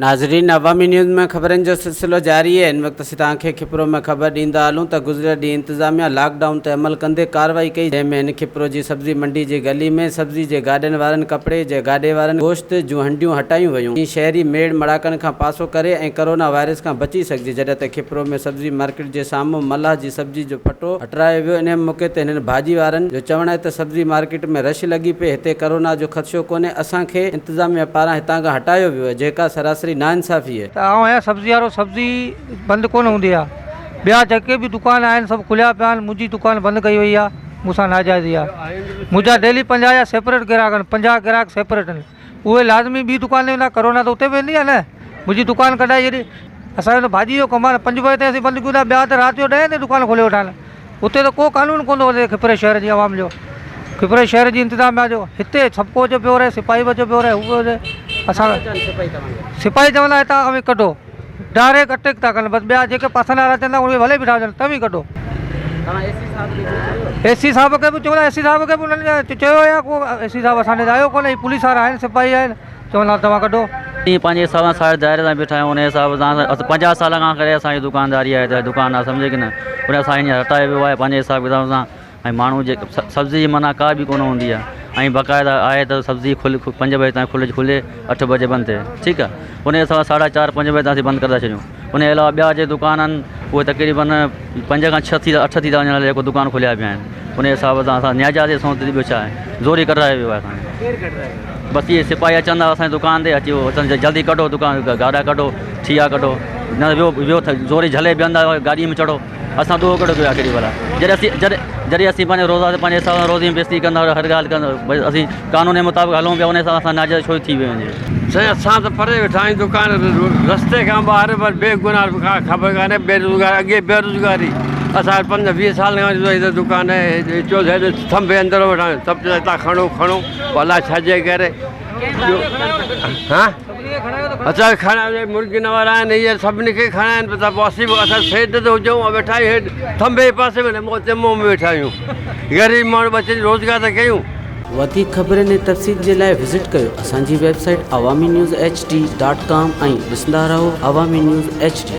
नाज़रीन, अवामी न्यूज़ में ख़बरनि जो सिलसिलो जारी है। इन वक्त असीं तव्हांखे खिपरो में ख़बर ॾींदा हलूं त गुज़िरियल ॾींहुं इंतज़ामिया लॉकडाउन ते अमल कंदे कार्रवाई कई, जंहिंमें इन खिपरो जी सब्ज़ी मंडी जी गली में सब्ज़ी जे गाॾियुनि वारनि, कपिड़े जे गाॾे वारनि गोश्त जूं हंडियूं हटायूं वयूं। शहरी मेड़ मड़ाकनि खां पासो करे ऐं कोरोना वायरस खां बची सघिजे। जॾहिं त खिपरो में सब्ज़ी मार्केट जे साम्हूं मलाह जी सब्ज़ी जो फटो हटायो वियो। इन मौक़े ते हिननि भाॼी वारनि जो चवणु आहे त सब्ज़ी मार्केट में रश लॻी पई, हिते कोरोना जो ख़दशो कोन्हे, असांखे इंतज़ामिया पारां हितां खां हटायो वियो आहे, जेका सरासरी नाइंसाफ़ी है। सब्जी वारो सब्जी बंद कोन हूंदी आहे। ॿिया जेके बि दुकान आहिनि सभु खुलिया पिया आहिनि। मुंहिंजी दुकान बंदि कई वई आहे, मूंसां नाजाइज़ी आहे। मुंहिंजा डेली 50 जा सेपरेट ग्राहक आहिनि, 50 ग्राहक सेपरेट आहिनि। उहे लाज़मी ॿी दुकान ते वेंदा, कोरोना त उते वेंदी आहे न। मुंहिंजी दुकान कढाई जॾहिं असांजो त भाॼी जो कमु आहे, 5 बजे ताईं असीं बंदि कयूं था, ॿिया त राति जो 10 ते दुकान खोले वठनि। उते त को कानून कोन थो वधे खिपरे शहर जी आवाम जो, खिपरे शहर जी इंतिज़ामिया जो। हिते सभु कुझु पियो रहे, सिपाही बचो पियो रहे, उहो असां सिपाही चवंदा हितां अवी कढो, डायरेक्ट अटैक था कनि। बसि ॿिया जेके पासनि वारा चवंदा उहे भले बीठा हुजनि, तव्हीं कढो। एसी साहब खे बि चवंदा, एसी साहब खे बि उन्हनि चयो आहे, को एसी साहब असांजे आयो कोन्हे, पुलिस वारा आहिनि, सिपाही आहिनि, चवंदा तव्हां कढो। ईअं पंहिंजे हिसाब सां सारे दायरे सां बीठा आहियूं। उन हिसाब सां 50 साल खां करे असांजी दुकानदारी आहे, त दुकान आहे, सम्झे की न। उन असां हीअं हटाए वियो आहे पंहिंजे हिसाब किताब सां। ऐं माण्हू जे सब्ज़ी जी माना का बि कोन हूंदी आहे। ऐं बाक़ाइदा आहे त सब्ज़ी 5 बजे ताईं खुले 8 बजे बंदि थिए, ठीकु आहे। उन हिसाब सां 4:30-5 बजे ताईं असीं बंदि करे था छॾियूं। उन जे अलावा ॿिया जे दुकान आहिनि उहे तक़रीबन 5 खां 6 थी था वञण, जेको दुकान खुलिया पिया आहिनि। उन हिसाब सां असां न्याजा ते सोच ॿियो छा आहे, ज़ोरी कराए वियो आहे असांखे। बसि इहे सिपाही चवंदा असांजी दुकान ते अची वञो, जल्दी कढो दुकान, गाॾा कढो, ठिया कढो, न ॿियो ज़ोरी झले बीहंदा, गाॾी में चढ़ो। असां तो कढो पियो आख़िरी वारा। जॾहिं असीं पंहिंजे रोज़ा ते पंहिंजे हिसाब सां रोज़ी में बेइज़ती कंदा, हर ॻाल्हि कंदा, भई असीं कानून जे मुताबिक़ हलूं पिया, उन हिसाब सां नाजाइज़ छो थी वञे। साईं, असां त परे वेठा आहियूं दुकान, रस्ते खां ॿाहिरि बेगुनाह ख़बर कान्हे। बेरोज़गारी, अॻे बेरोज़गारी, असां 15-20 साल खां दुकान थंभे अंदरि वेठा आहियूं, सभु हितां खणो अलाए छाजे करे। असां खणा मुर्गियुनि वारा आहिनि, इहे सभिनी खे खणा आहिनि, त पोइ असां सेठ ते हुजूं, वेठा आहियूं हेठि थंभे पासे में मोह में वेठा आहियूं। ग़रीब माण्हू बचे रोज़गार त कयूं। वधीक ख़बरनि ऐं तफ़सील जे लाइ विज़िट कयो असांजी वेबसाइट awamiNewsHD.com ऐं ॾिसंदा रहो अवामी न्यूज़ HD।